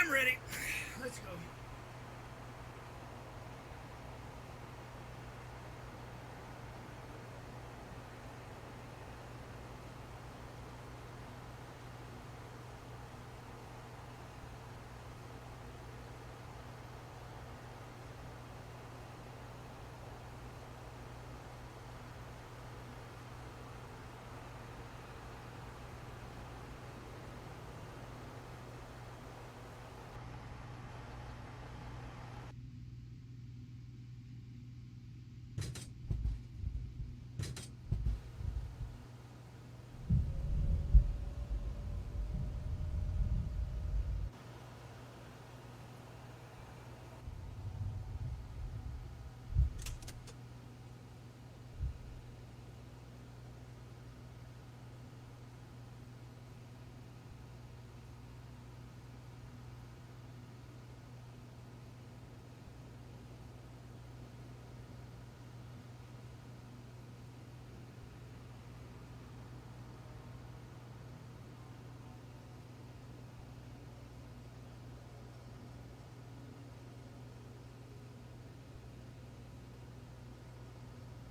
I'm ready. Let's go.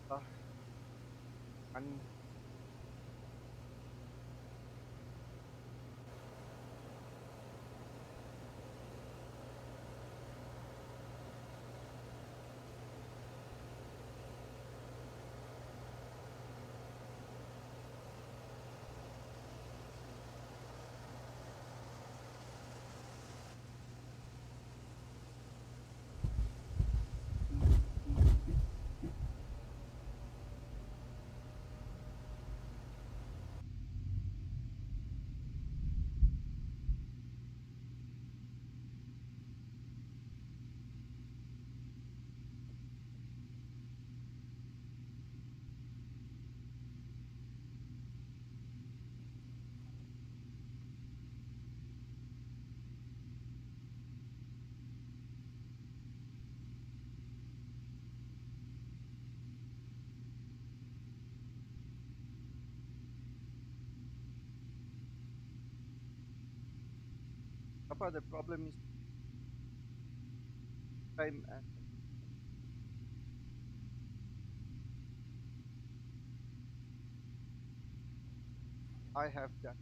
Uh, and Papa, the problem is same as I have done.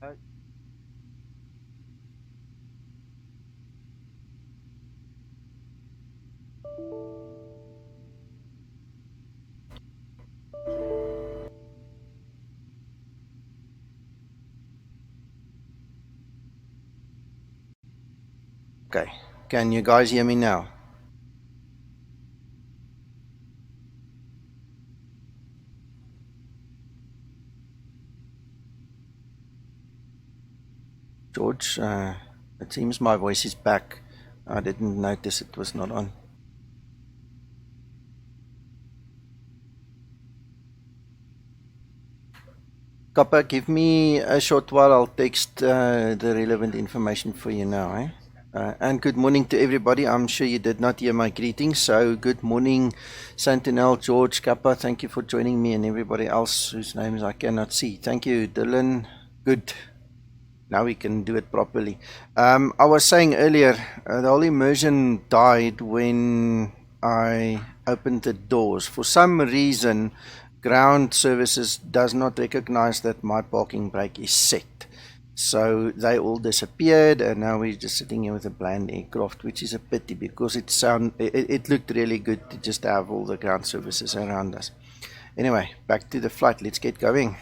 Uh, Okay, can you guys hear me now? George, it seems my voice is back. I didn't notice it was not on. Kappa, give me a short while. I'll text the relevant information for you now. And good morning to everybody. I'm sure you did not hear my greetings. So good morning, Sentinel, George, Kappa. Thank you for joining me and everybody else whose names I cannot see. Thank you, Dylan. Good. Now we can do it properly. I was saying earlier, the whole immersion died when I opened the doors. For some reason, ground services does not recognize that my parking brake is set. So they all disappeared, and now we're just sitting here with a bland aircraft, which is a pity because it looked really good to just have all the ground services around us. Anyway, back to the flight. Let's get going.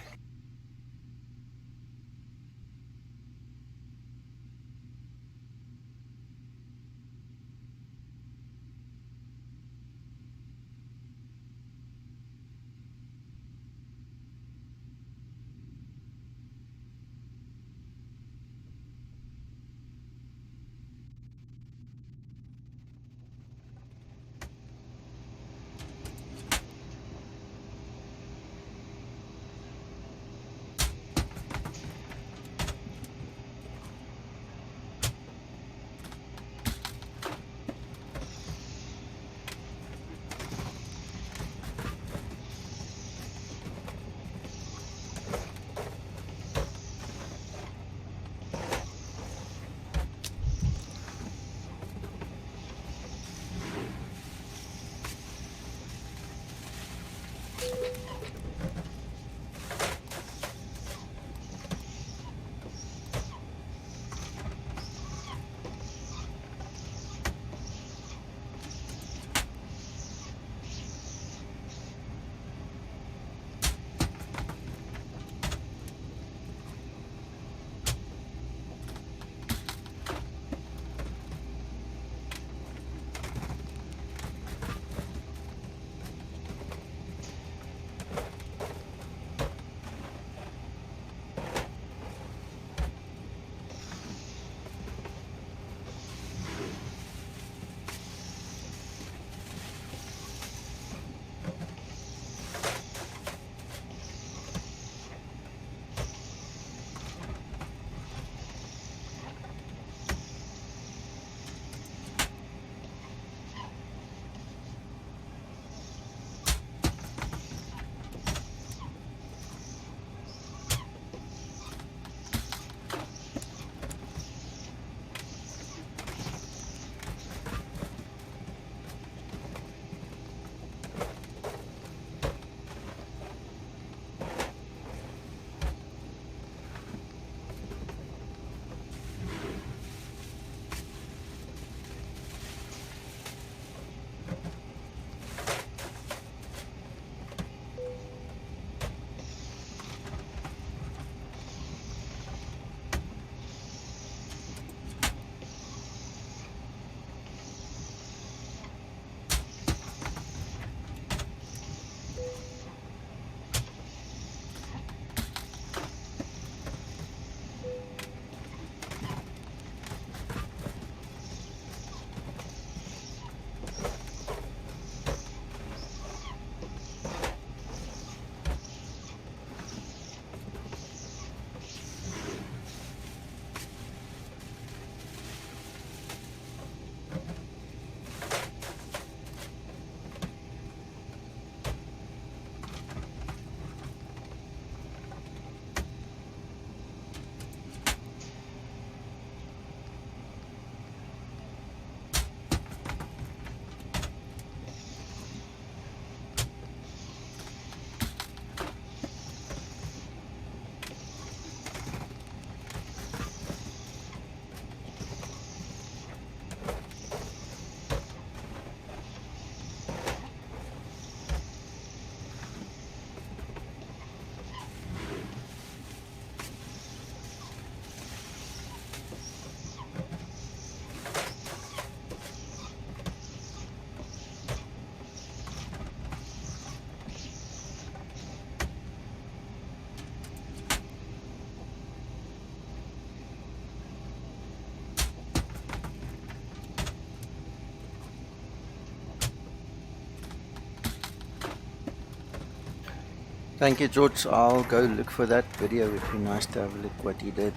Thank you, George. I'll go look for that video. It'd be nice to have a look what he did.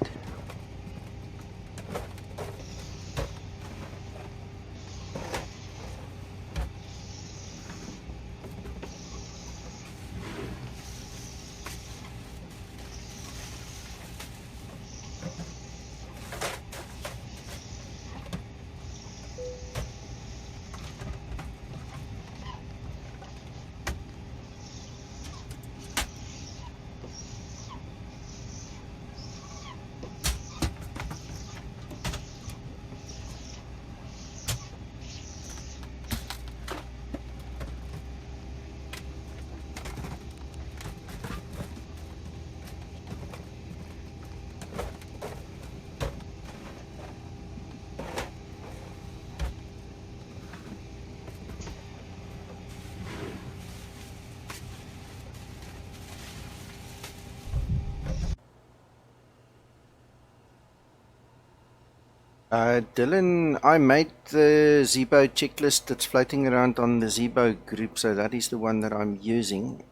Dylan, I made the Zibo checklist that's floating around on the Zibo group, so that is the one that I'm using.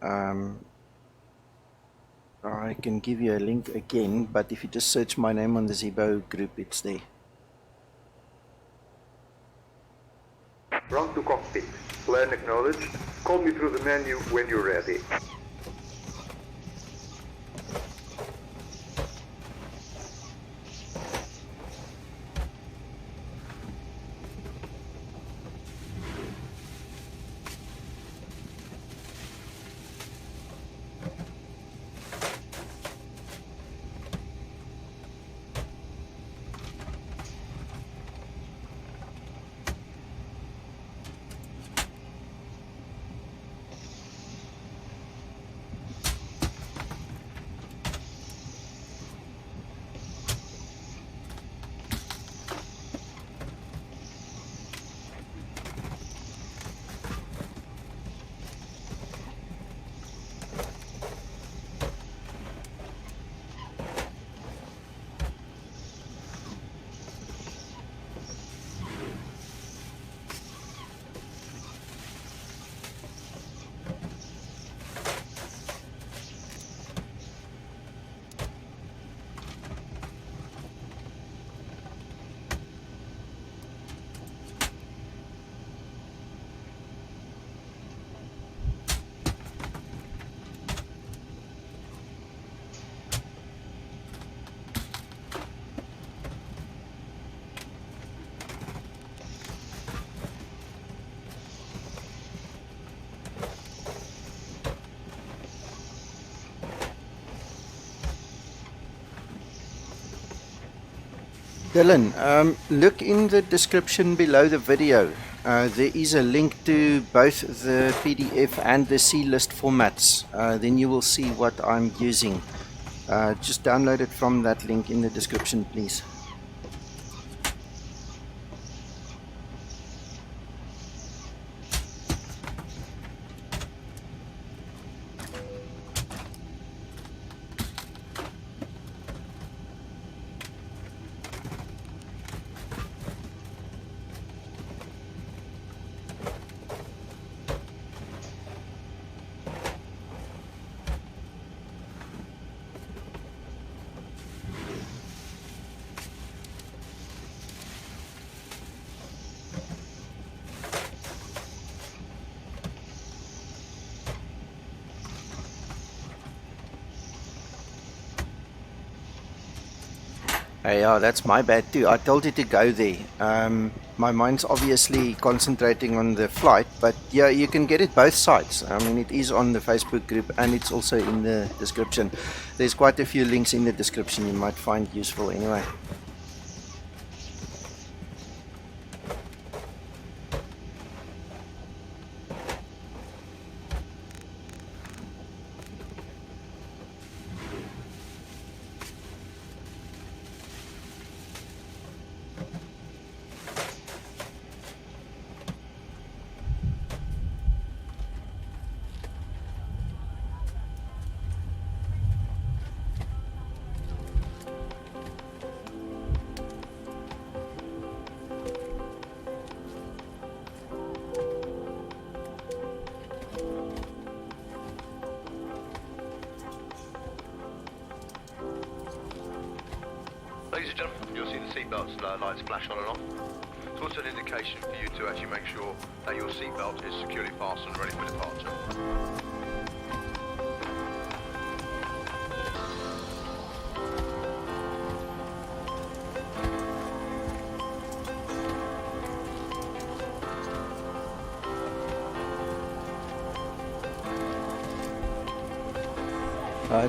I can give you a link again, but if you just search my name on the Zibo group, it's there. Round to cockpit. Plan acknowledged. Call me through the menu when you're ready. Dylan, look in the description below the video. There is a link to both the PDF and the C list formats. Then you will see what I'm using. Just download it from that link in the description, please. Yeah, that's my bad too. I told you to go there. My mind's obviously concentrating on the flight, but yeah, you can get it both sides. I mean, it is on the Facebook group and it's also in the description. There's quite a few links in the description you might find useful anyway. seatbelt lights flash on and off. It's also an indication for you to actually make sure that your seatbelt is securely fastened and ready for departure.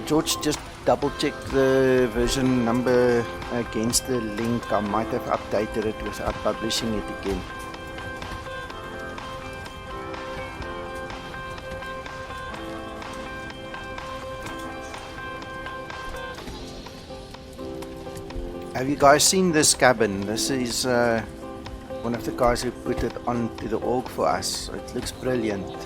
George, just double check the version number against the link. I might have updated it without publishing it again. Have you guys seen this cabin? This is one of the guys who put it onto the org for us. It looks brilliant.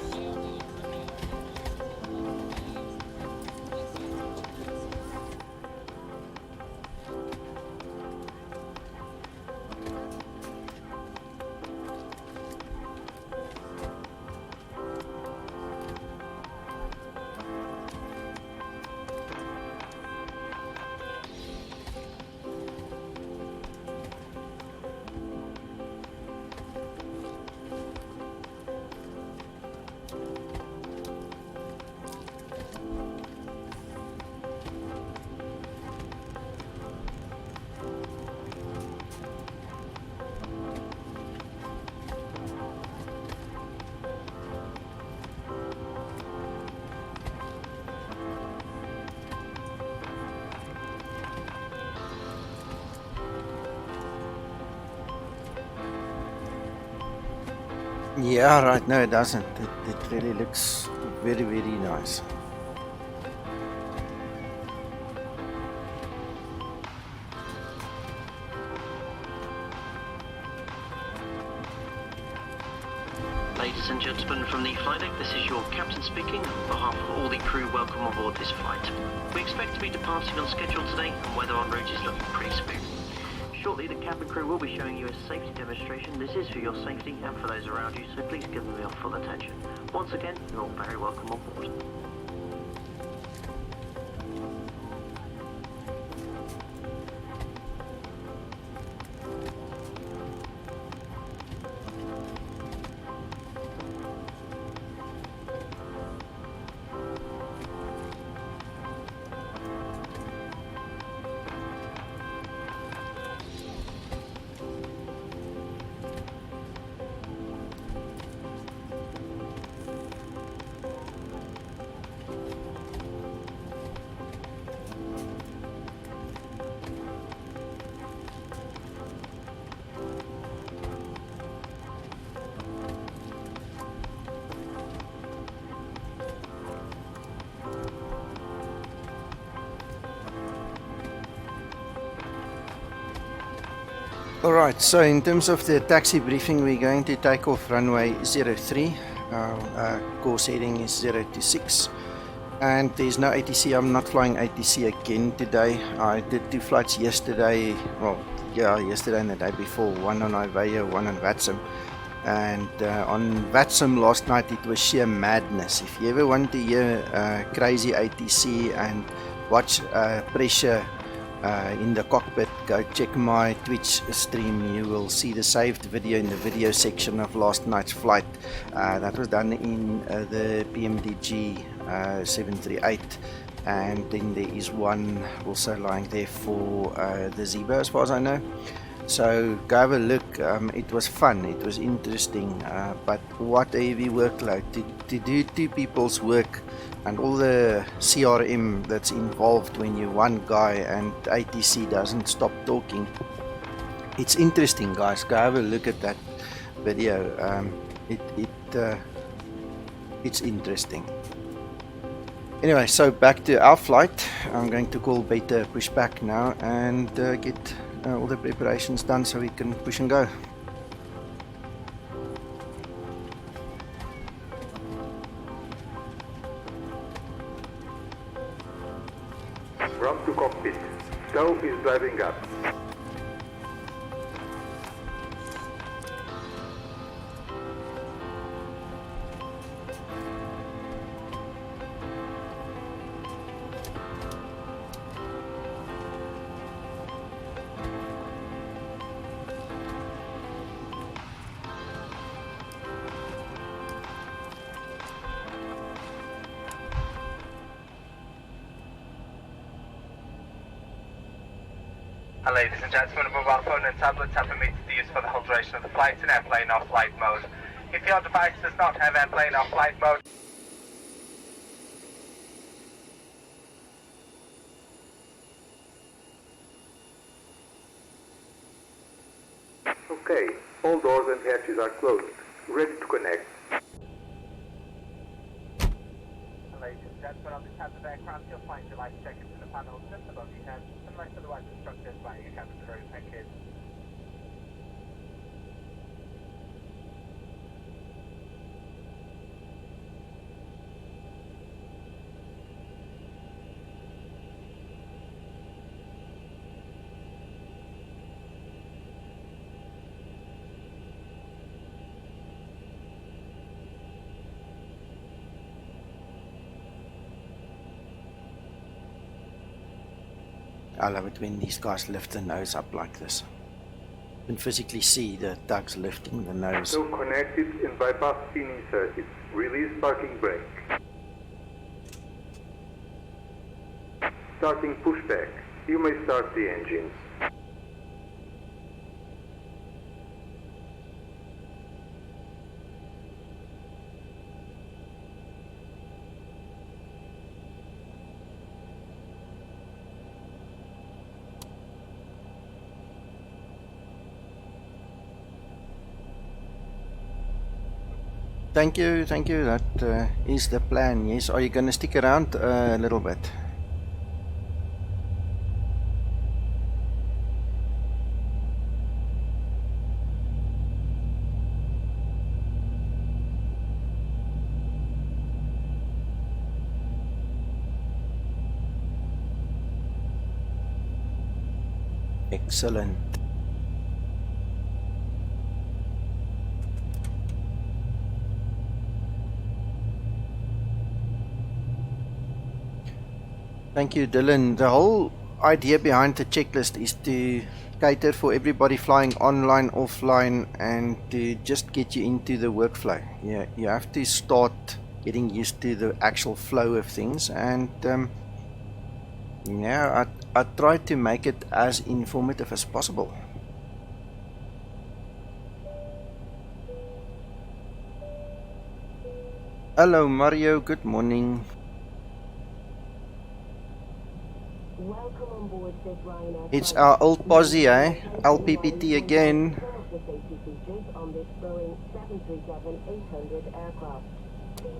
Yeah, right. No, it doesn't. It really looks very, very nice. Ladies and gentlemen from the flight deck, this is your captain speaking. On behalf of all the crew, welcome on board this flight. We expect to be departing on schedule today, and weather en route is looking pretty smooth. Shortly, the cabin crew will be showing you a safety demonstration. This is for your safety and for those around you, so please give them your full attention. Once again, you're all very welcome on board. Alright, so in terms of the taxi briefing, we're going to take off runway 03. Our course heading is 026. And there's no ATC. I'm not flying ATC again today. I did 2 flights yesterday. Well, yeah, yesterday and the day before. One on Ivea, one on Vatsum. And on Vatsum last night, it was sheer madness. If you ever want to hear crazy ATC and watch pressure in the cockpit, go check my Twitch stream. You will see the saved video in the video section of last night's flight. That was done in the PMDG 738, and then there is one also lying there for the Zibo, as far as I know. So go have a look. It was fun, it was interesting, but what a heavy workload to do 2 people's work and all the CRM that's involved when you're one guy and ATC doesn't stop talking. It's interesting, guys. Go have a look at that video. It's interesting. Anyway, so back to our flight. I'm going to call Beta push back now and get all the preparations done so we can push and go. Run to cockpit. Stow is driving up. Ladies and gentlemen, mobile phone and tablets are permitted to use for the whole duration of the flight in airplane or flight mode. If your device does not have airplane or flight mode, Okay, all doors and hatches are closed. Ready to connect. ladies and gentlemen, on this type of aircraft, you'll find your life jackets in the panel just above your head, unless otherwise instructed by your cabin crew. Thank you. I love it when these guys lift the nose up like this. You can physically see the tugs lifting the nose. So connected and bypass spinning circuit. Release parking brake. Starting pushback. You may start the engines. Thank you, that is the plan, yes. Are you going to stick around a little bit? Excellent. Thank you, Dylan. The whole idea behind the checklist is to cater for everybody flying online, offline, and to just get you into the workflow. Yeah, you have to start getting used to the actual flow of things, and yeah, I try to make it as informative as possible. Hello, Mario. Good morning. It's our old posse, eh? LPPT again. Please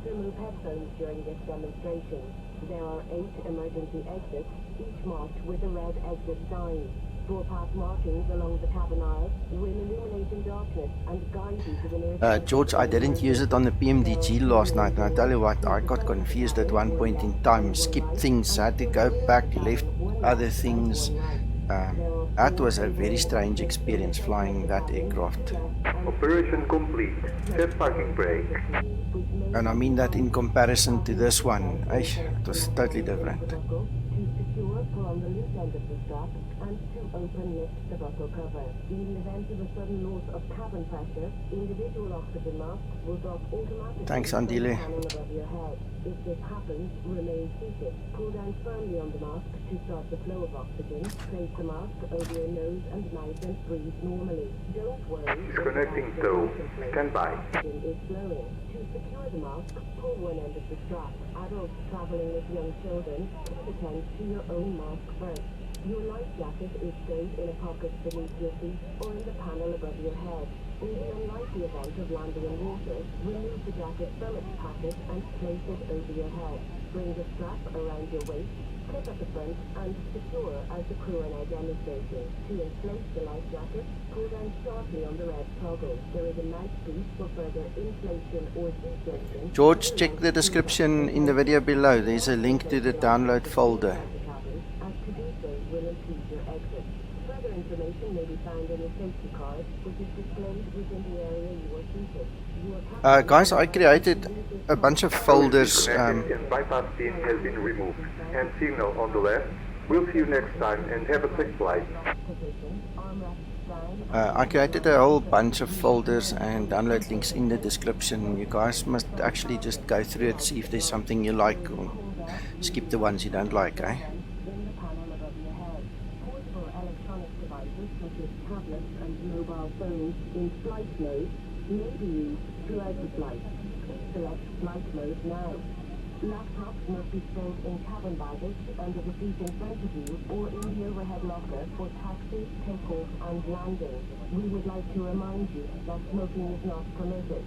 remove headphones during this demonstration. There are 8 emergency exits, each marked with a red exit sign. Four-path markings along the cabin aisle will illuminate in darkness and guide you to the nearest... George, I didn't use it on the PMDG last night, and I tell you what, I got confused at one point in time, skipped things, had to go back, left other things. That was a very strange experience flying that aircraft. Operation complete. Set parking brake. And I mean that in comparison to this one, it was totally different. Open lift the buckle cover. In the event of a sudden loss of cabin pressure, individual oxygen masks will drop automatically. Thanks, Andile. Above your head. If this happens, remain seated. Pull down firmly on the mask to start the flow of oxygen. Place the mask over your nose and mouth and breathe normally. Don't worry. Disconnecting tow. Stand by. Oxygen is flowing. To secure the mask, pull one end of the strap. Adults traveling with young children, please attend to your own mask first. Your life jacket is stowed in a pocket beneath your feet or in the panel above your head. In the unlikely event of landing in water, remove the jacket from its packet and place it over your head. Bring the strap around your waist, clip at the front, and secure as the crew are now demonstrating. To inflate the life jacket, pull down sharply on the red toggle. There is a mouthpiece for further inflation or deflation. George, check the description in the video below. There's a link to the download folder. Information may be found in the safety card, which is displayed within the area you are seated. Guys, I created a bunch of folders. And bypass pin has been removed. And signal on the left. We'll see you next time and have a safe flight. I created a whole bunch of folders and download links in the description. You guys must actually just go through it, see if there's something you like, or skip the ones you don't like, eh? tablets and mobile phones in flight mode may be used throughout the flight. Please select flight mode now. Laptops must be stored in cabin baggage under the seat in front of you or in the overhead locker for taxi, takeoff and landing. We would like to remind you that smoking is not permitted.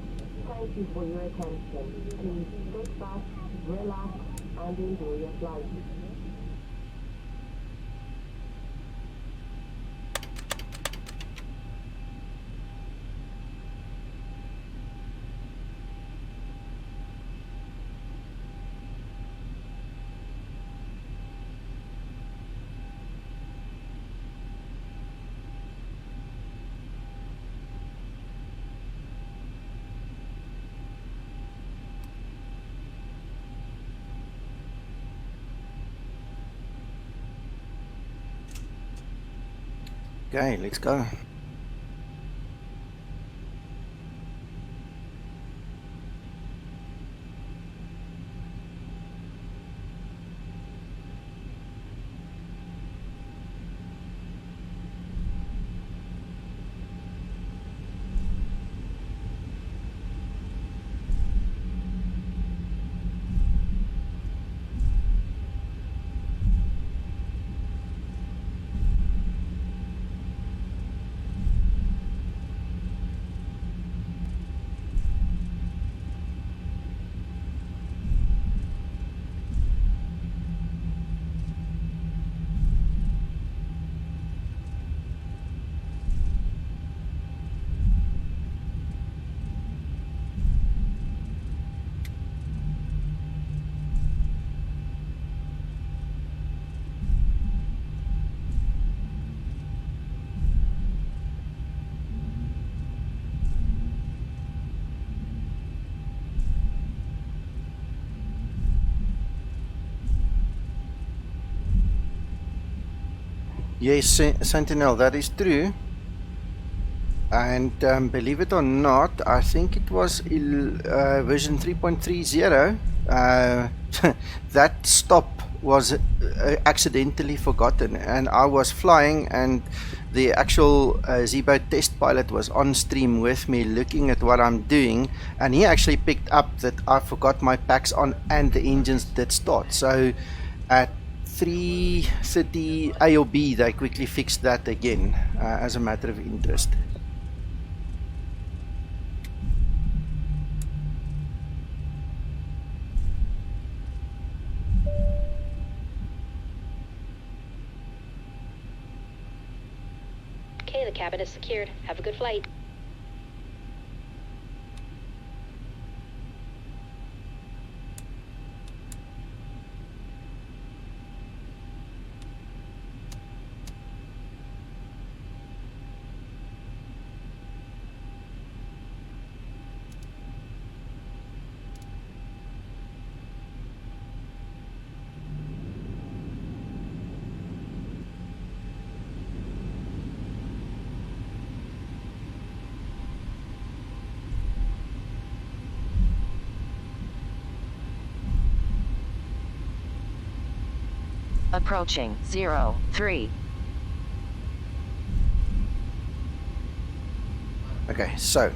Thank you for your attention. Please sit back, relax and enjoy your flight. Okay, let's go. Yes, Sentinel, that is true. And believe it or not, I think it was version 3.30. That stop was accidentally forgotten, and I was flying, and the actual Zibo test pilot was on stream with me looking at what I'm doing, and he actually picked up that I forgot my packs on and the engines did start. So at 3:30 A or B they quickly fixed that again as a matter of interest. Okay, the cabin is secured. Have a good flight. Approaching 03. Okay, so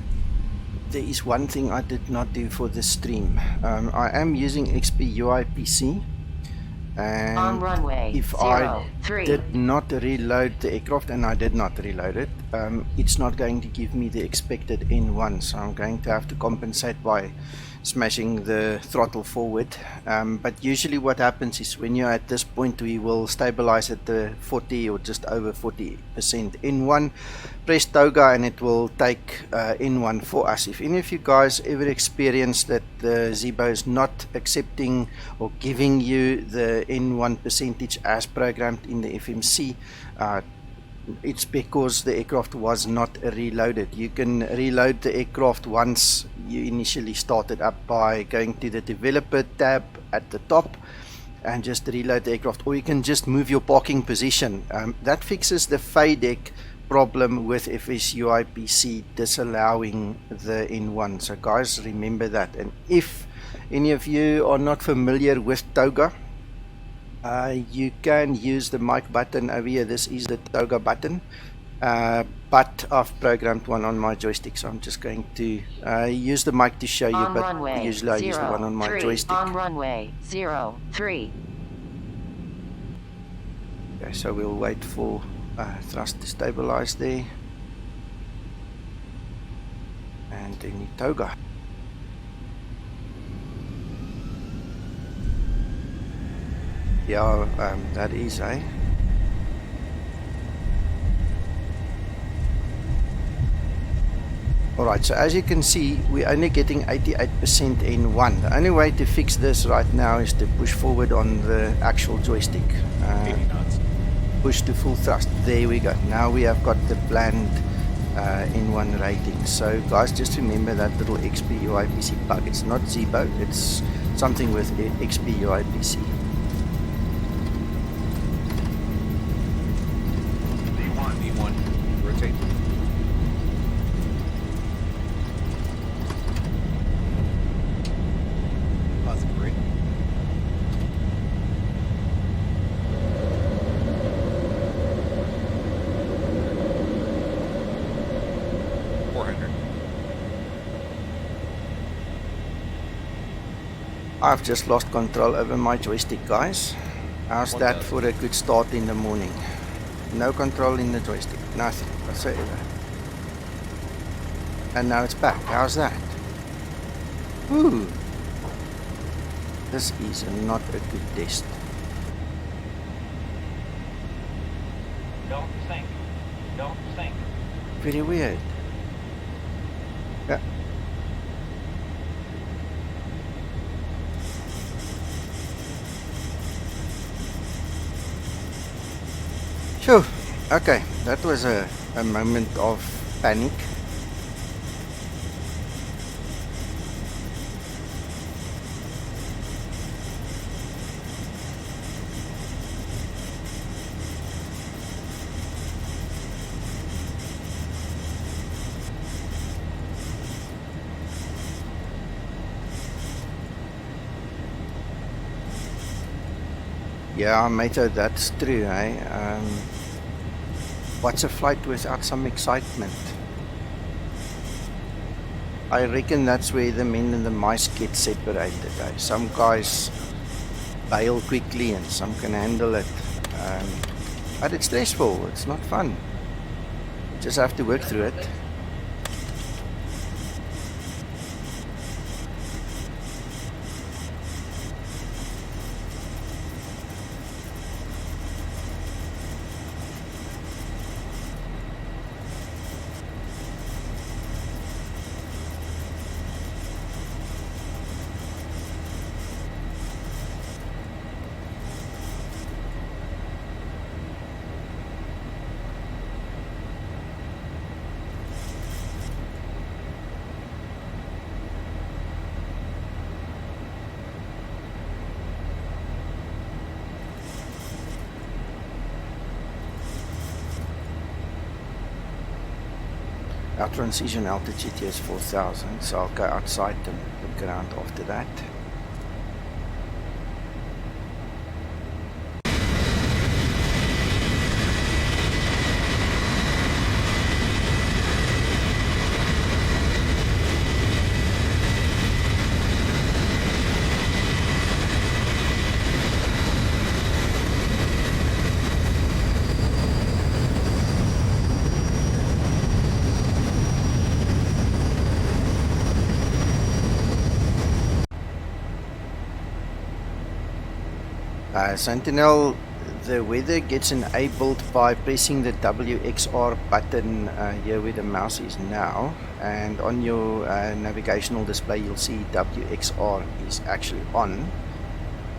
there is one thing I did not do for this stream. I am using XP PC, and On runway if 03. I did not reload the aircraft, and I did not reload it, it's not going to give me the expected N1, so I'm going to have to compensate by smashing the throttle forward. But usually what happens is when you're at this point, we will stabilize at the 40 or just over 40% N1, press toga, and it will take N1 for us. If any of you guys ever experienced that the Zibo is not accepting or giving you the N1 percentage as programmed in the FMC, it's because the aircraft was not reloaded. You can reload the aircraft once you initially started up by going to the developer tab at the top and just reload the aircraft, or you can just move your parking position. That fixes the FADEC problem with FSUI PC disallowing the N1. So guys, remember that. And if any of you are not familiar with toga, you can use the mic button over here. This is the toga button. but I've programmed one on my joystick, so I'm just going to use the mic to show you, On but runway usually I use the one on my 03. joystick. On runway 03. Okay, so we'll wait for thrust to stabilize there. And then toga. Yeah, that is, eh? Alright, so as you can see, we're only getting 88% N1. The only way to fix this right now is to push forward on the actual joystick. Push to full thrust. There we go. Now we have got the planned N1 rating. So guys, just remember that little XP UIPC bug. It's not Zibo, it's something with XP UIPC. V1, rotate. Positive rate. I've just lost control over my joystick, guys. How's that for a good start in the morning? No control in the joystick, nothing whatsoever. And now it's back. How's that? Woo! This is not a good test. Don't sink. Don't sink. Very weird. Yeah. Phew. Okay, that was a moment of panic. Yeah, Mato, that's true, eh? What's a flight without some excitement? I reckon that's where the men and the mice get separated, eh? Some guys bail quickly and some can handle it. But it's stressful, it's not fun. Just have to work through it. Our transition altitude here is 4,000, so I'll go outside and look around after that. Sentinel, the weather gets enabled by pressing the WXR button here where the mouse is now, and on your navigational display you'll see WXR is actually on.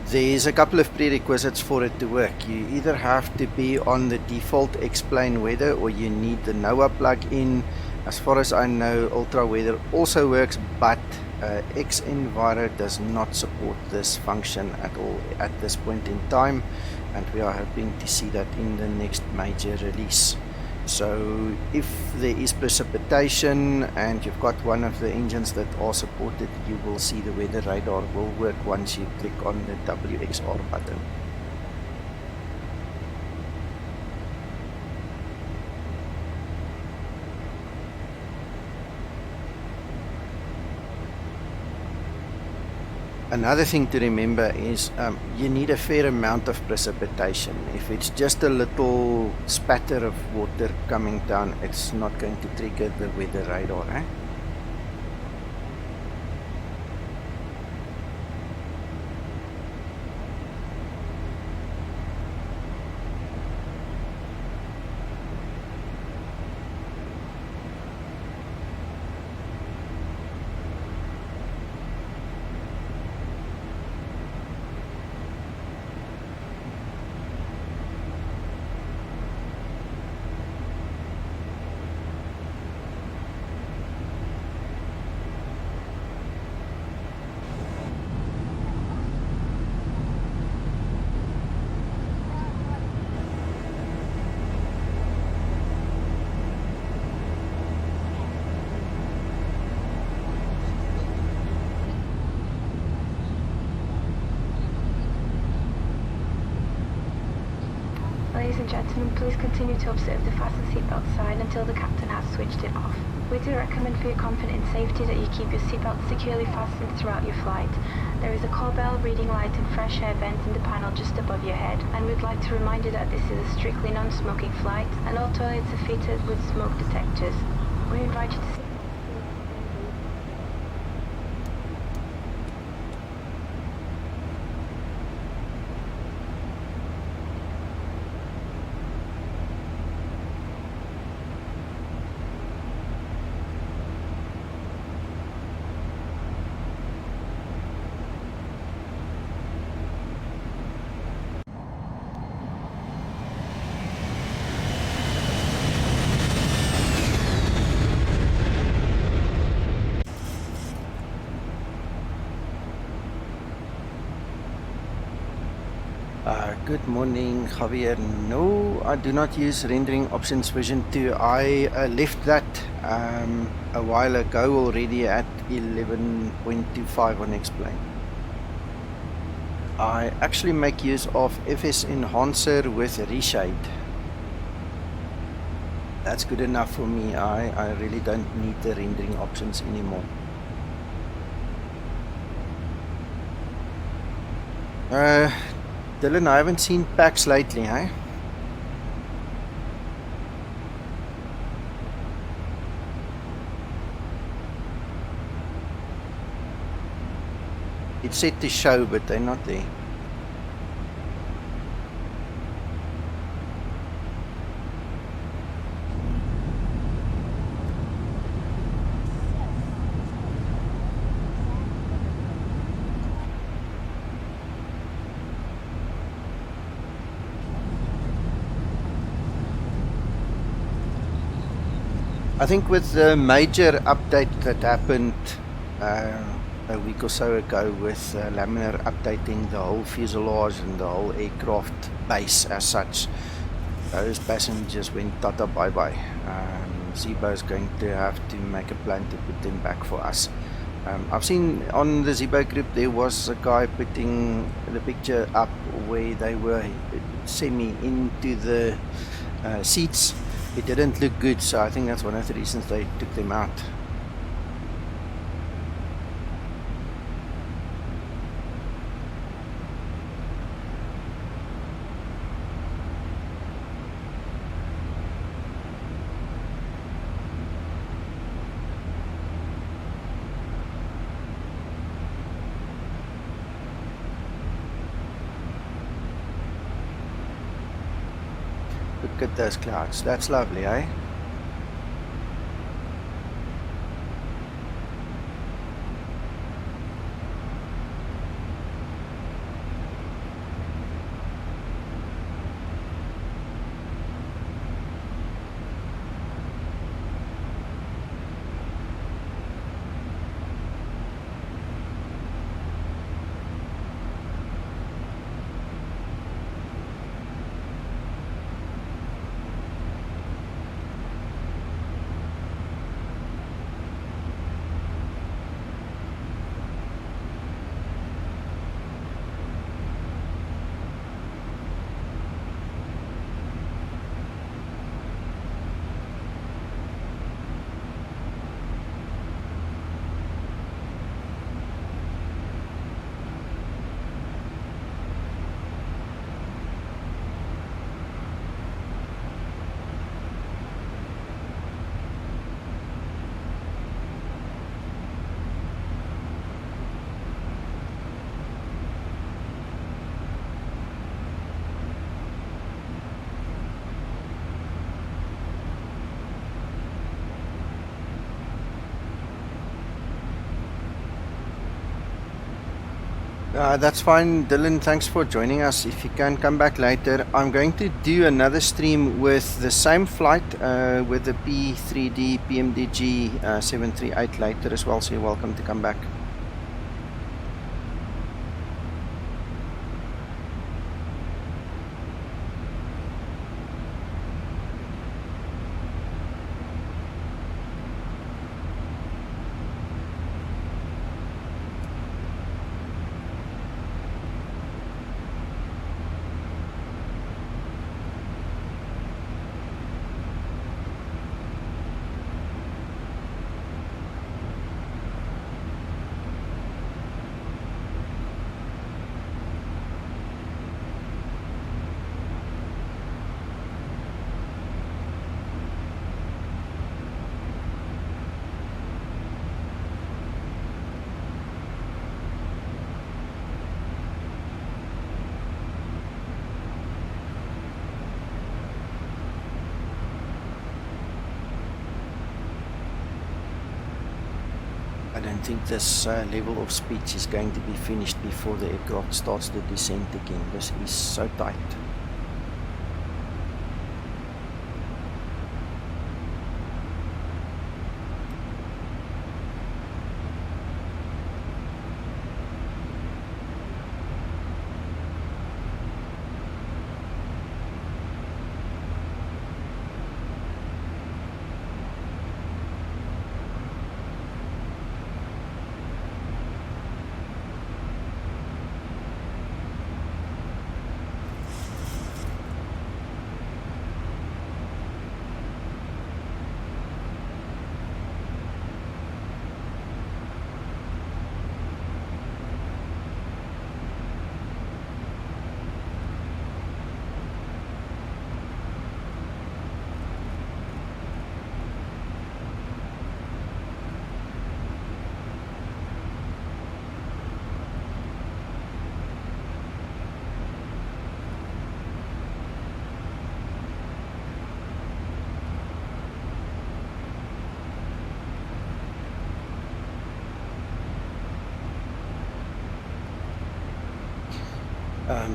There's a couple of prerequisites for it to work. You either have to be on the default X-plane weather or you need the NOAA plug-in. As far as I know, Ultra Weather also works, but X-Enviro does not support this function at all at this point in time, and we are hoping to see that in the next major release. So if there is precipitation and you've got one of the engines that are supported, you will see the weather radar will work once you click on the WXR button. Another thing to remember is you need a fair amount of precipitation. If it's just a little spatter of water coming down, it's not going to trigger the weather radar, eh? Ladies and gentlemen, please continue to observe the fasten seatbelt sign until the captain has switched it off. We do recommend for your comfort and safety that you keep your seatbelt securely fastened throughout your flight. There is a call bell, reading light and fresh air vent in the panel just above your head, and we'd like to remind you that this is a strictly non-smoking flight and all toilets are fitted with smoke detectors. We invite you to sit. Good morning, Javier. No, I do not use rendering options version 2. I left that a while ago already at 11.25 on Explain. I actually make use of FS Enhancer with Reshade. That's good enough for me. I really don't need the rendering options anymore. Dylan, I haven't seen packs lately, eh? It's set to show, but they're not there. I think with the major update that happened a week or so ago with Laminar updating the whole fuselage and the whole aircraft base as such, those passengers went tata bye bye. Zibo is going to have to make a plan to put them back for us. I've seen on the Zibo group there was a guy putting the picture up where they were semi into the seats. It didn't look good, so I think that's one of the reasons they took them out. Look at those clouds. That's lovely, eh? That's fine, Dylan. Thanks for joining us. If you can come back later, I'm going to do another stream with the same flight with the P3D PMDG 738 later as well. So you're welcome to come back. I don't think this level of speech is going to be finished before the aircraft starts the descent again. This is so tight.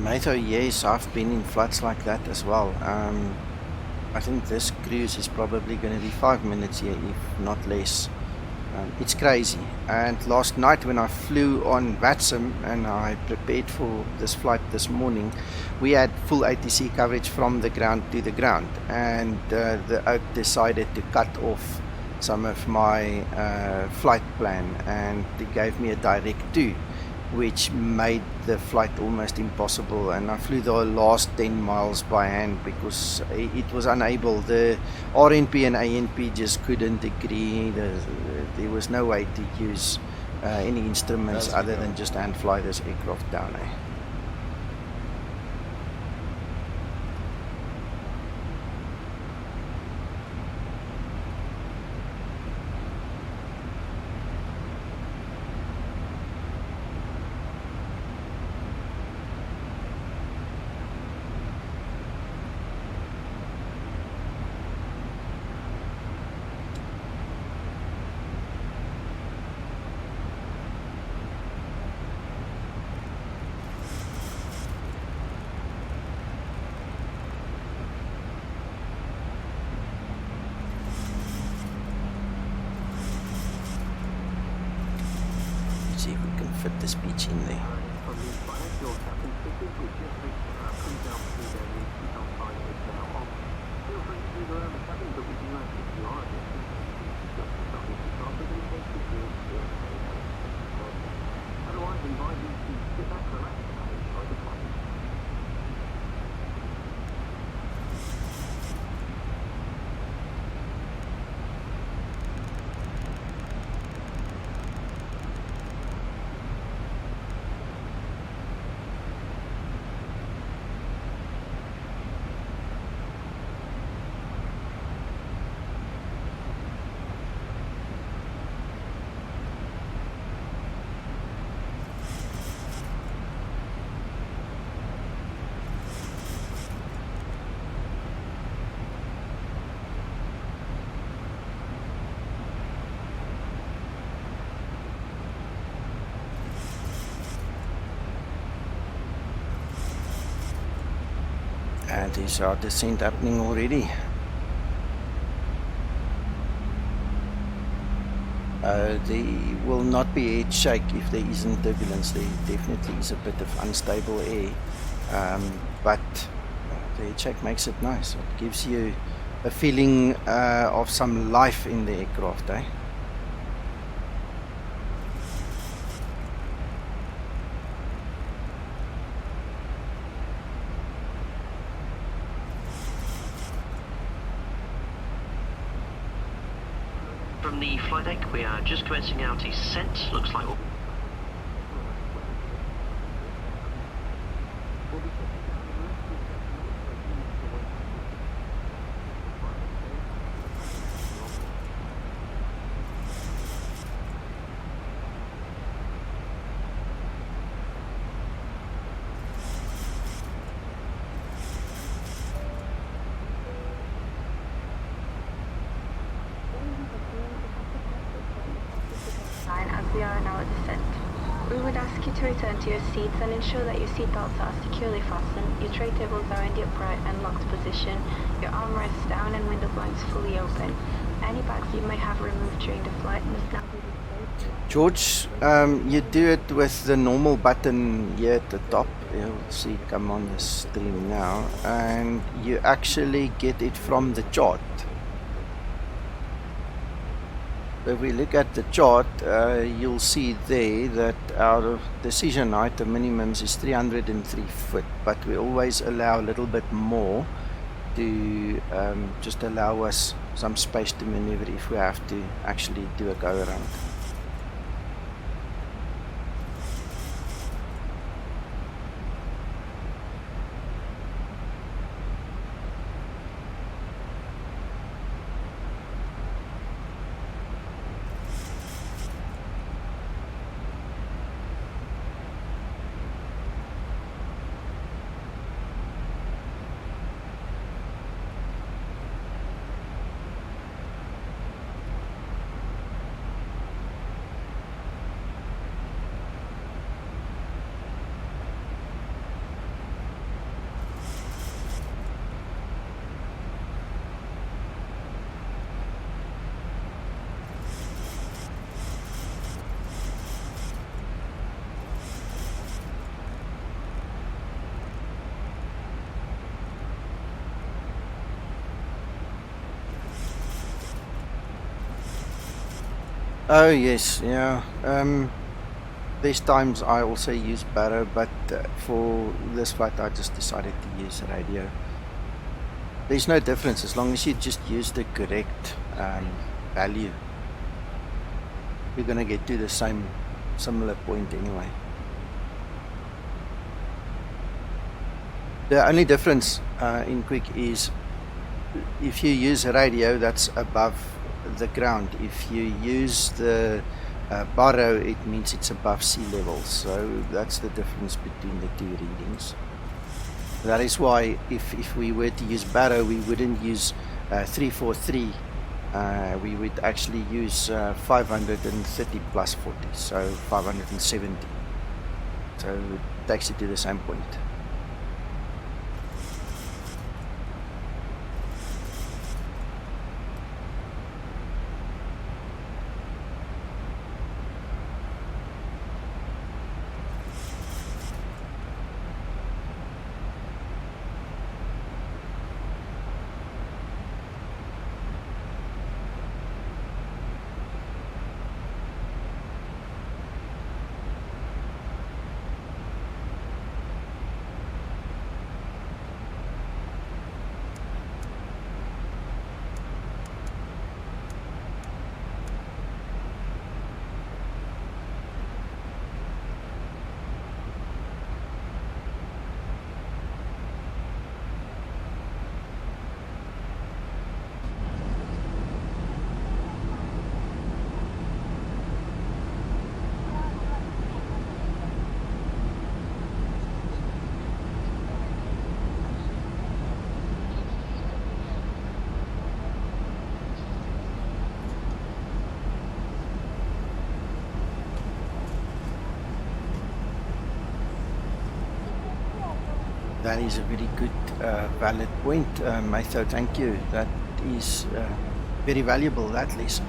Mate, yes, I've been in flights like that as well. I think this cruise is probably going to be 5 minutes here, if not less. It's crazy. And last night when I flew on VATSIM and I prepared for this flight this morning, we had full ATC coverage from the ground to the ground. And the Oak decided to cut off some of my flight plan, and they gave me a direct to, which made the flight almost impossible, and I flew the last 10 miles by hand because it was unable. The RNP and ANP just couldn't agree. There was no way to use any instruments other than just hand fly this aircraft down. See if we can fit the speech in there. And there's our descent happening already. There will not be head shake if there isn't turbulence. There definitely is a bit of unstable air, but the head shake makes it nice. It gives you a feeling of some life in the aircraft, eh? From the flight deck, we are just commencing our descent. Looks like as we are now at descent. We would ask you to return to your seats and ensure that your seatbelts are securely fastened, your tray tables are in the upright and locked position, your armrests down and window blinds fully open. Any bags you may have removed during the flight must now be displayed. George, you do it with the normal button here at the top. You'll see it come on the stream now, and you actually get it from the chart. If we look at the chart, you'll see there that our decision height, the minimums, is 303 foot, but we always allow a little bit more to just allow us some space to maneuver if we have to actually do a go around. Oh yes, yeah. There's times I also use barrow, but for this flight I just decided to use radio. There's no difference as long as you just use the correct value. You're gonna get to the similar point anyway. The only difference in quick is if you use a radio that's above the ground. If you use the barrow, it means it's above sea level, so that's the difference between the two readings. That is why if we were to use barrow, we wouldn't use 343, we would actually use 530 plus 40, so 570, so it takes you to the same point. That is a very good, valid point, Matho. Thank you. That is very valuable, that lesson.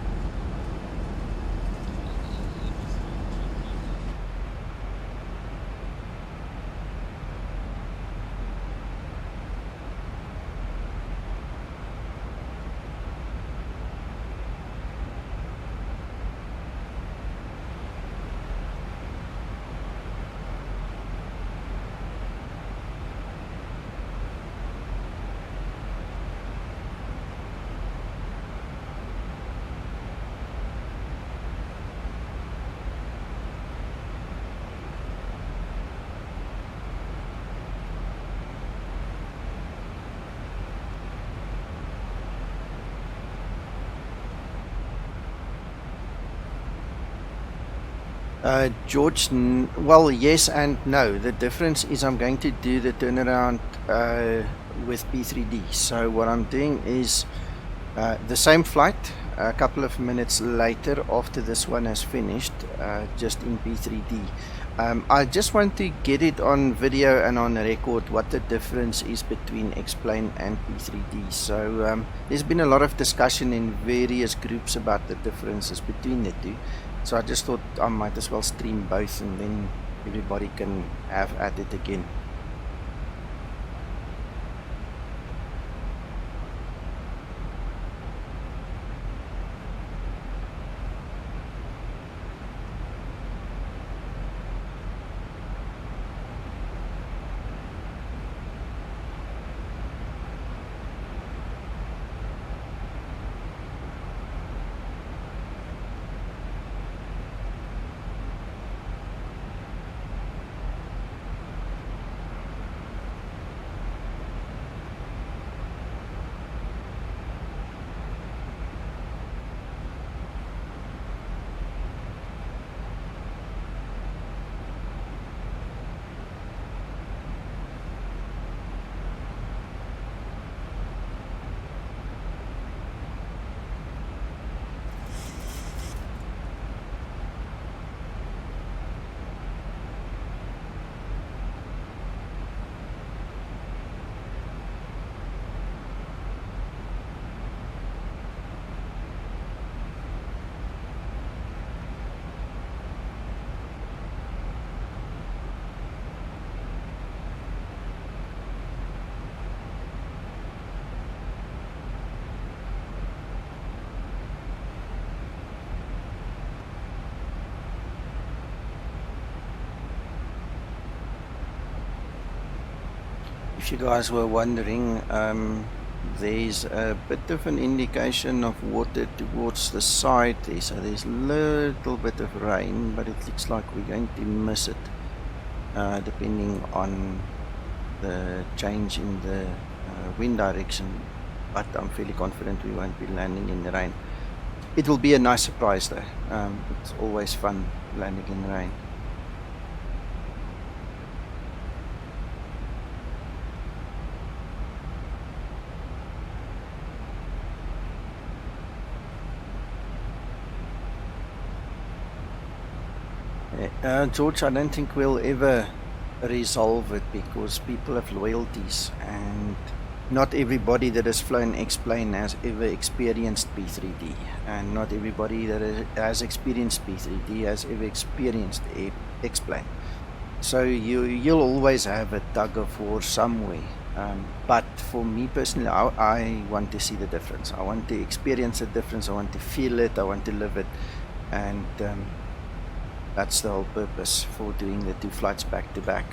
George, well, yes and no. The difference is I'm going to do the turnaround with P3D. So what I'm doing is the same flight, a couple of minutes later after this one has finished, just in P3D. I just want to get it on video and on record what the difference is between X-Plane and P3D. So there's been a lot of discussion in various groups about the differences between the two. So I just thought I might as well stream both and then everybody can have at it again. If you guys were wondering, there's a bit of an indication of water towards the side there, so there's a little bit of rain, but it looks like we're going to miss it, depending on the change in the wind direction, but I'm fairly confident we won't be landing in the rain. It will be a nice surprise though. It's always fun landing in the rain. George, I don't think we'll ever resolve it because people have loyalties and not everybody that has flown X-Plane has ever experienced P3D, and not everybody that has experienced P3D has ever experienced X-Plane. So you'll always have a tug of war somewhere. But for me personally, I want to see the difference. I want to experience the difference. I want to feel it. I want to live it. And that's the whole purpose for doing the two flights back to back.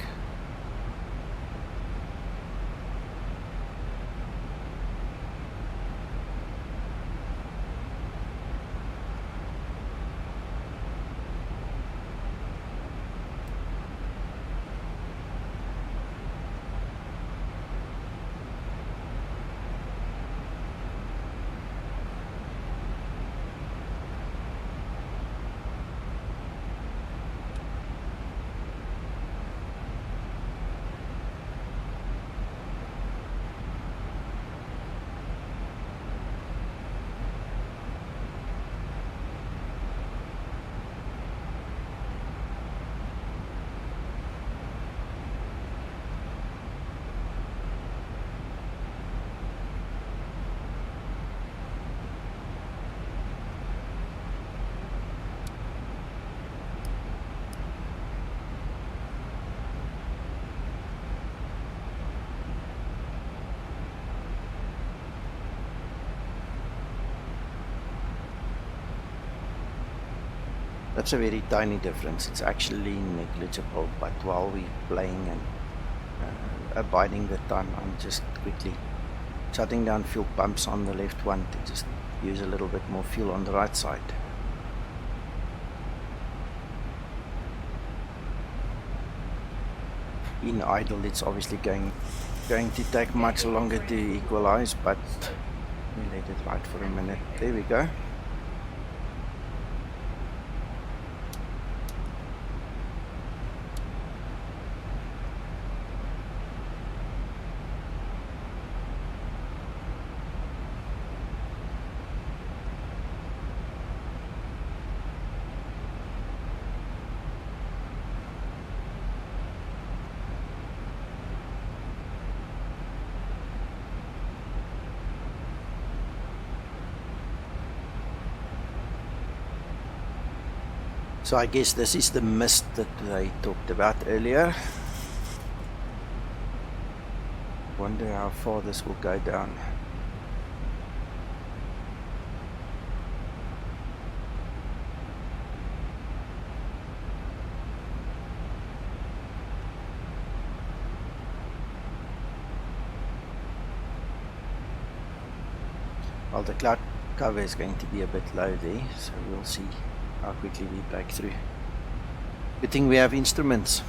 That's a very tiny difference. It's actually negligible, but while we're playing and abiding the time, I'm just quickly shutting down fuel pumps on the left one to just use a little bit more fuel on the right side. In idle, it's obviously going to take much longer to equalize, but we let it ride for a minute. There we go. So I guess this is the mist that they talked about earlier. Wonder how far this will go down. Well, the cloud cover is going to be a bit low there, so we'll see how quickly we break through. Good thing we have instruments.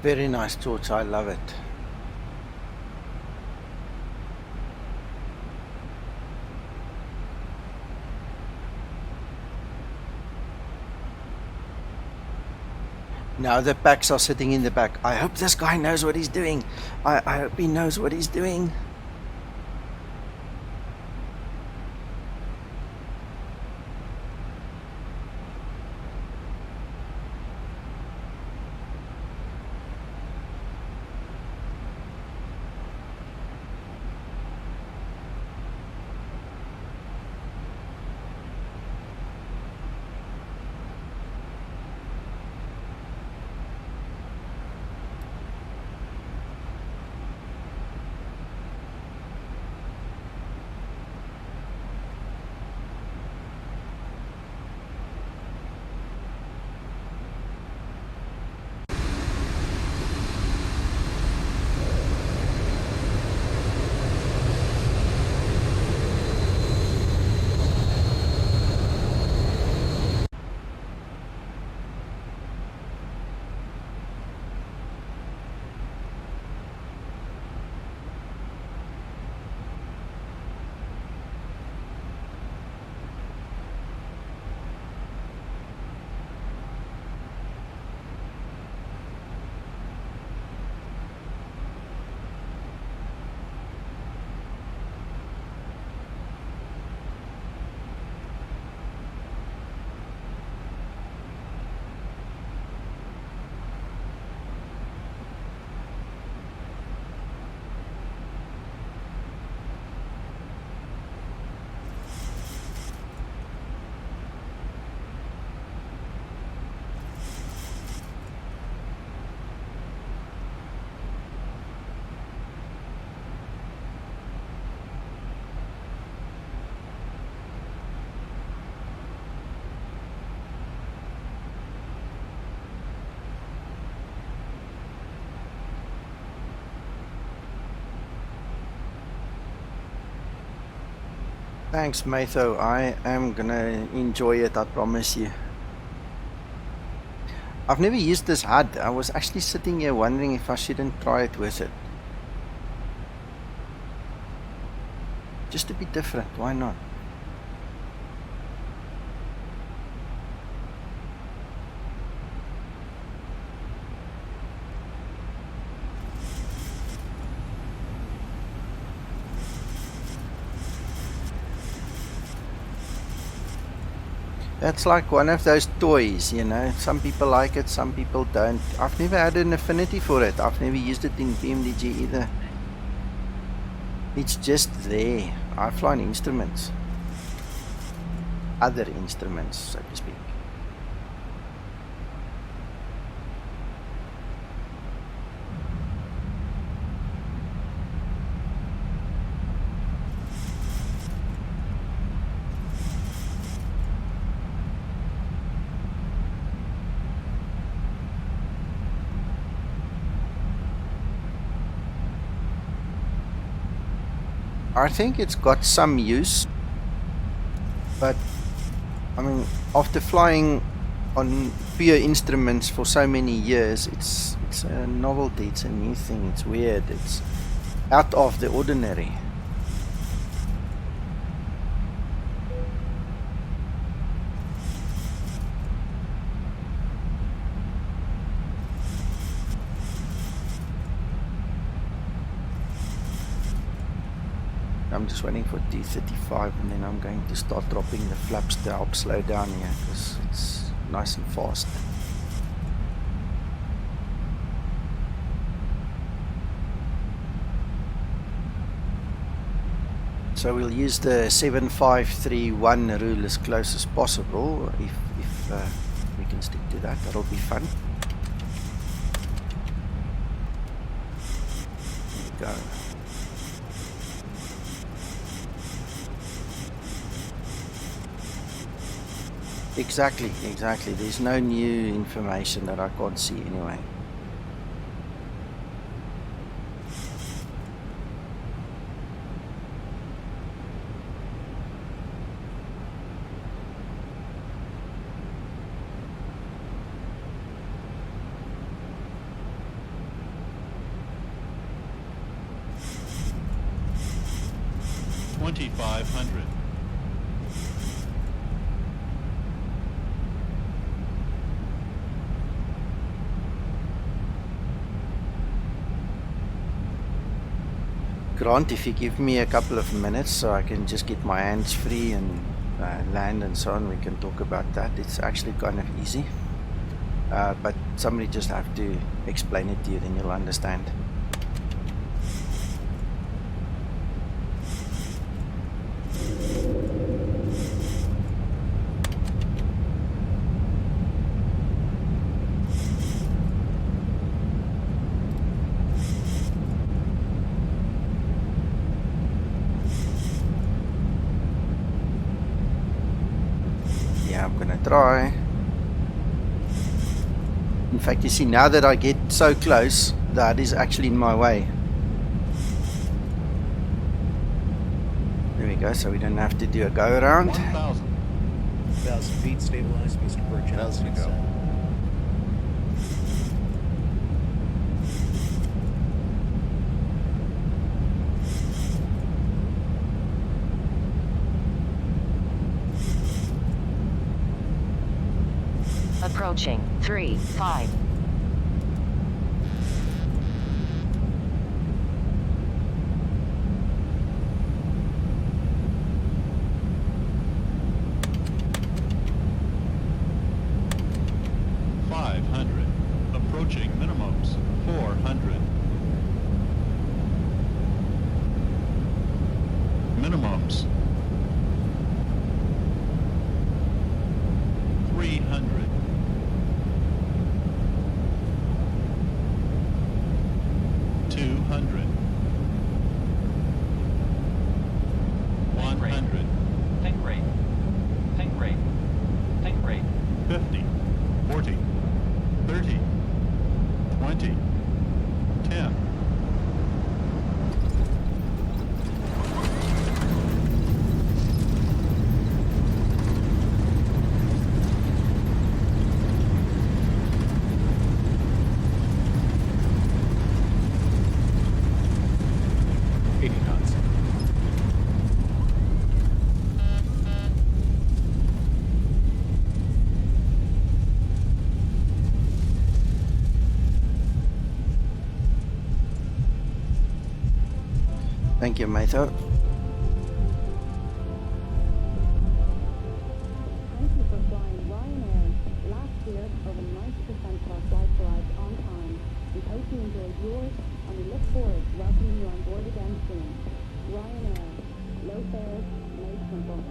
Very nice, George. I love it. Now the packs are sitting in the back. I hope this guy knows what he's doing. I hope he knows what he's doing. Thanks, Matho. I am gonna enjoy it, I promise you. I've never used this HUD. I was actually sitting here wondering if I shouldn't try it with it. Just to be different, why not? That's like one of those toys, you know. Some people like it, some people don't. I've never had an affinity for it. I've never used it in PMDG either. It's just there. I fly on instruments. Other instruments, so to speak. I think it's got some use, but I mean, after flying on pure instruments for so many years, it's a novelty, it's a new thing, it's weird, it's out of the ordinary. I'm just waiting for T35 and then I'm going to start dropping the flaps to help slow down here because it's nice and fast. So we'll use the 7531 rule as close as possible. If we can stick to that, that'll be fun. There we go. Exactly. There's no new information that I can't see anyway. Grant, if you give me a couple of minutes so I can just get my hands free and land and so on, we can talk about that. It's actually kind of easy, but somebody just have to explain it to you, then you'll understand. Try. In fact, you see, now that I get so close, that is actually in my way. There we go, so we don't have to do a go around. 1,000 feet stabilized, Mr. Birch. 1,000 to go. Approaching 3-5. Approaching minimums 400. Minimums 300. 200. 100. Think rate. 50. 40. 30. 20. 10. Thank you, Matho. Thank you for flying Ryanair. Last year, over 90% of our flights arrived on time. We hope you enjoyed yours, and we look forward to welcoming you on board again soon. Ryanair. Low fares, made simple.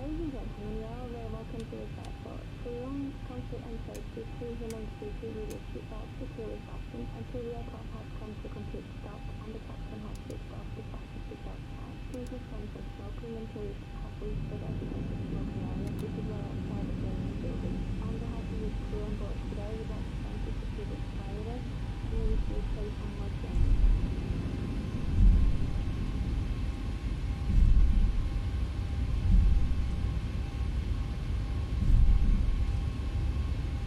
Ladies and gentlemen, you are all very welcome to this airport. For your own comfort and safety, please remain seated with your seatbelt securely fastened until the aircraft has come to a complete stop and the captain has switched off the fasten seatbelt sign. Please refrain from smoking until you have reached the designated smoking area, which is right outside the terminal building. On behalf of the crew on board today, we'd like to thank you for keeping flying with us and we wish you a safe onward journey.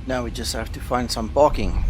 Now we just have to find some parking.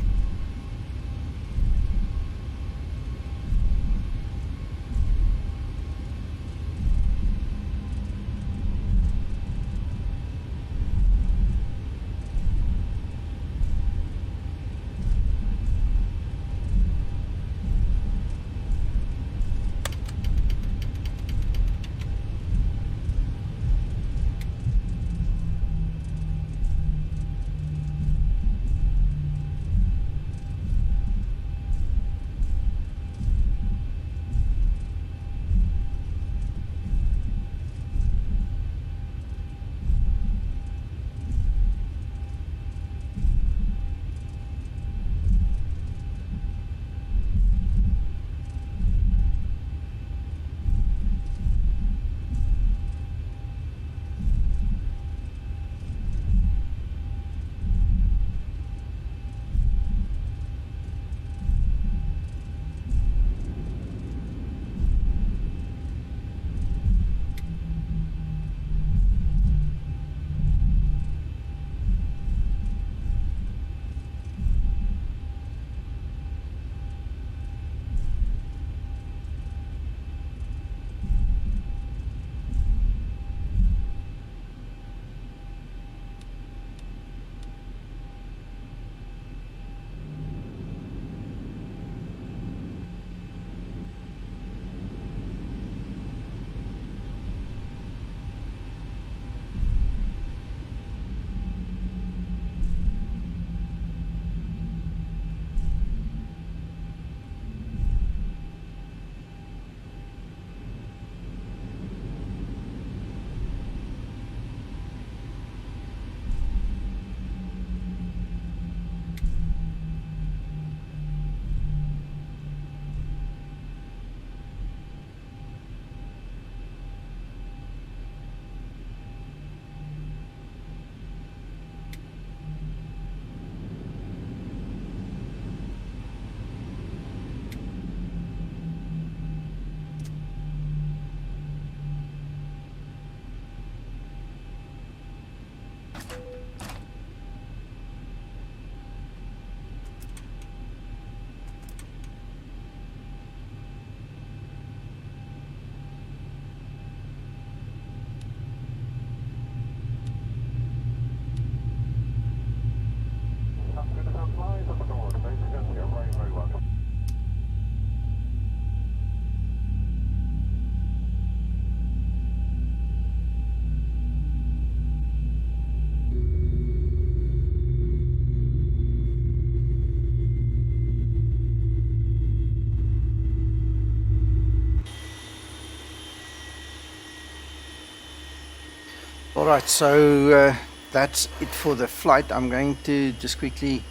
Alright, so that's it for the flight. I'm going to just quickly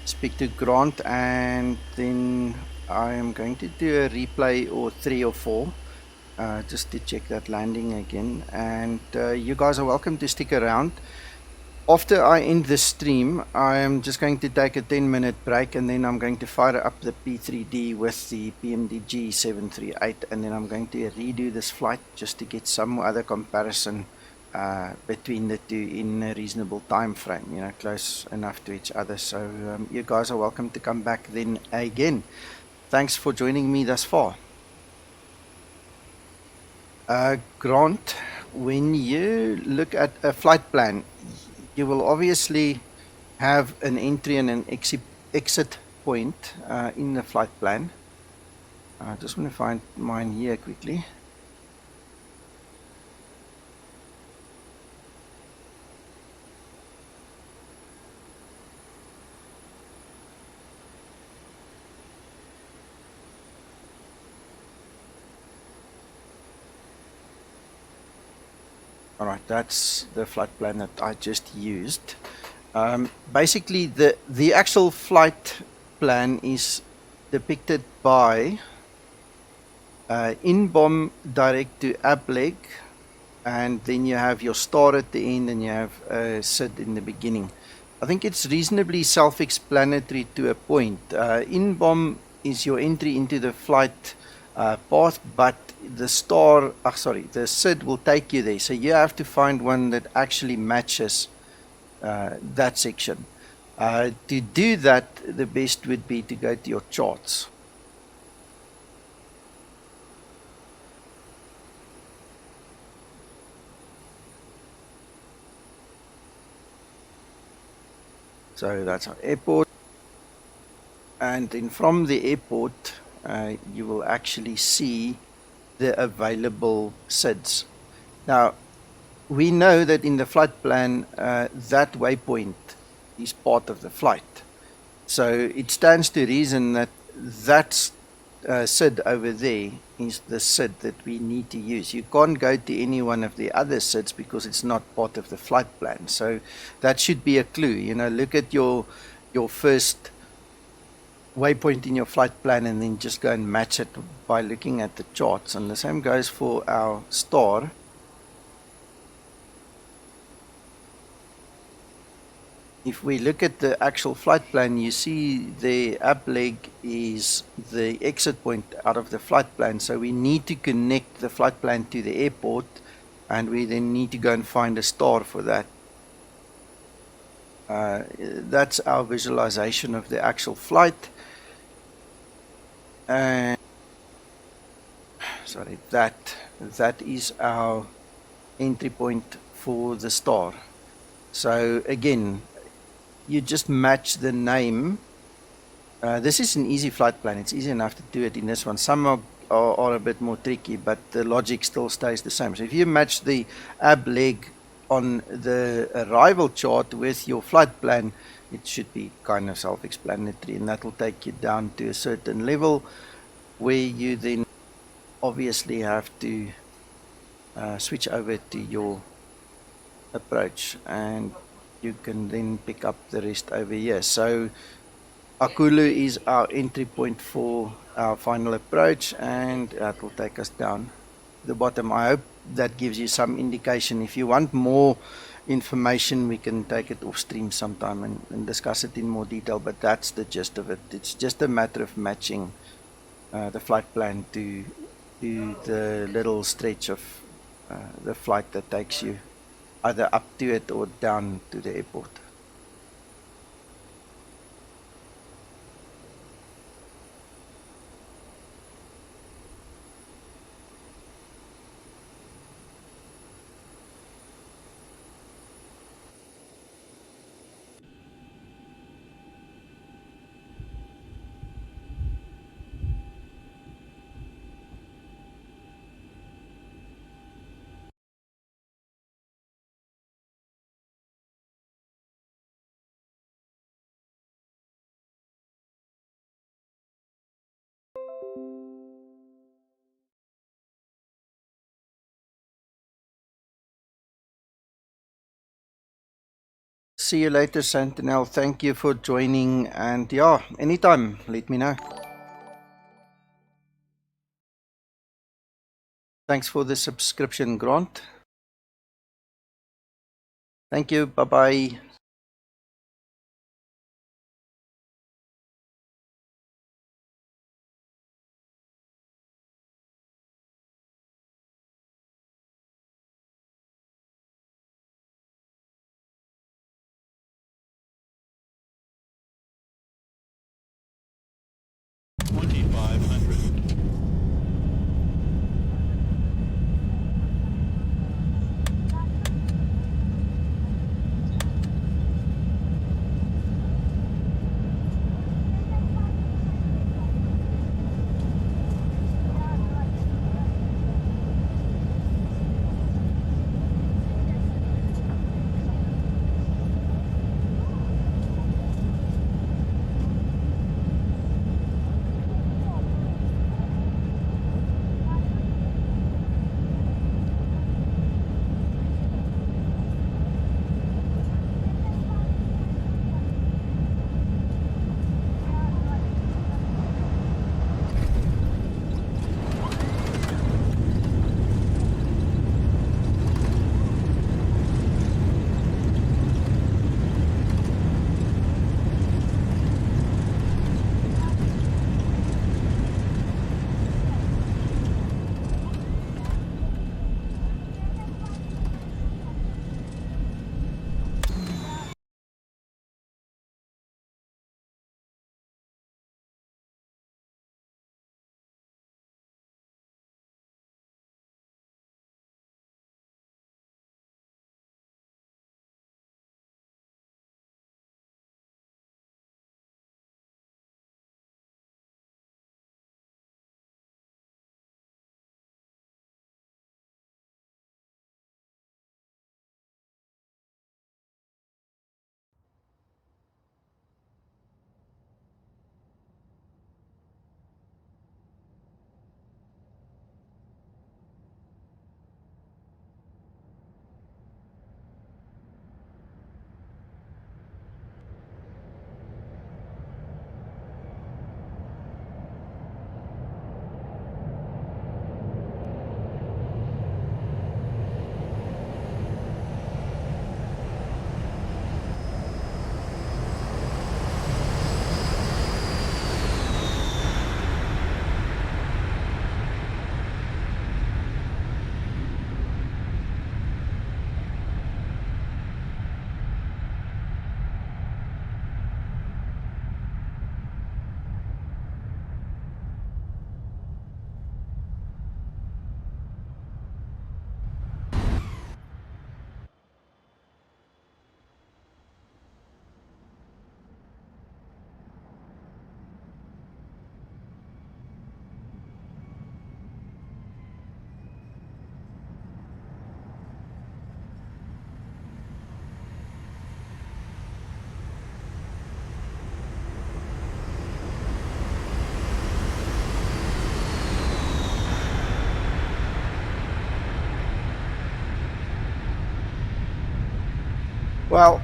speak to Grant and then I am going to do a replay or 3 or 4 just to check that landing again, and you guys are welcome to stick around. After I end this stream, I am just going to take a 10-minute break and then I'm going to fire up the P3D with the PMDG 738 and then I'm going to redo this flight just to get some other comparison between the two in a reasonable time frame, you know, close enough to each other. So you guys are welcome to come back then again. Thanks for joining me thus far. Grant, when you look at a flight plan, you will obviously have an entry and an exit point in the flight plan. I just want to find mine here quickly. Alright, that's the flight plan that I just used. Basically, the actual flight plan is depicted by in-bomb direct to ableg, and then you have your star at the end and you have a SID in the beginning. I think it's reasonably self-explanatory to a point. In-bomb is your entry into the flight path, but the SID will take you there. So you have to find one that actually matches that section. To do that, the best would be to go to your charts. So that's our airport. And then from the airport, you will actually see the available SIDs. Now, we know that in the flight plan, that waypoint is part of the flight. So it stands to reason that that SID over there is the SID that we need to use. You can't go to any one of the other SIDs because it's not part of the flight plan. So that should be a clue. You know, look at your first waypoint in your flight plan and then just go and match it by looking at the charts. And the same goes for our star. If we look at the actual flight plan, you see the ableg is the exit point out of the flight plan. So we need to connect the flight plan to the airport, and we then need to go and find a star for that. That's our visualization of the actual flight. And sorry, that is our entry point for the star. So again, you just match the name. This is an easy flight plan. It's easy enough to do it in this one. Some are a bit more tricky, but the logic still stays the same. So if you match the ableg on the arrival chart with your flight plan, it should be kind of self-explanatory, and that will take you down to a certain level where you then obviously have to switch over to your approach, and you can then pick up the rest over here. So Akulu is our entry point for our final approach, and that will take us down to the bottom. I hope that gives you some indication. If you want more information, we can take it off stream sometime and discuss it in more detail, but that's the gist of it. It's just a matter of matching the flight plan to the little stretch of the flight that takes you either up to it or down to the airport. See you later, Sentinel. Thank you for joining, and yeah, anytime, let me know. Thanks for the subscription, Grant. Thank you. Bye-bye. Well,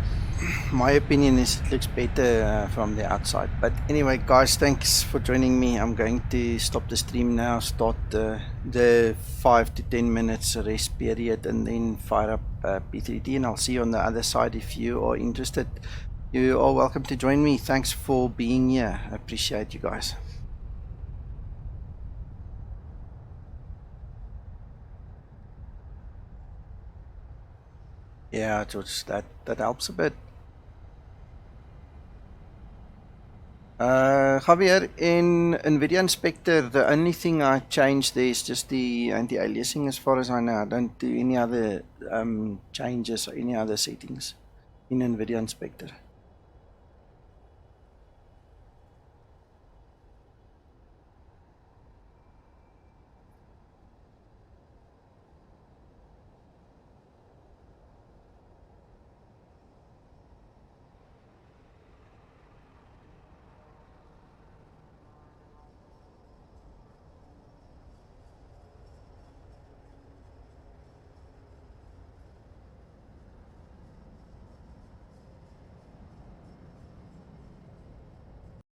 my opinion is it looks better from the outside. But anyway, guys, thanks for joining me. I'm going to stop the stream now, start the 5 to 10 minutes rest period, and then fire up P3D, and I'll see you on the other side if you are interested. You are welcome to join me. Thanks for being here. I appreciate you guys. Yeah, George, that helps a bit. Javier, in NVIDIA Inspector, the only thing I changed there is just the anti-aliasing as far as I know. I don't do any other changes or any other settings in NVIDIA Inspector.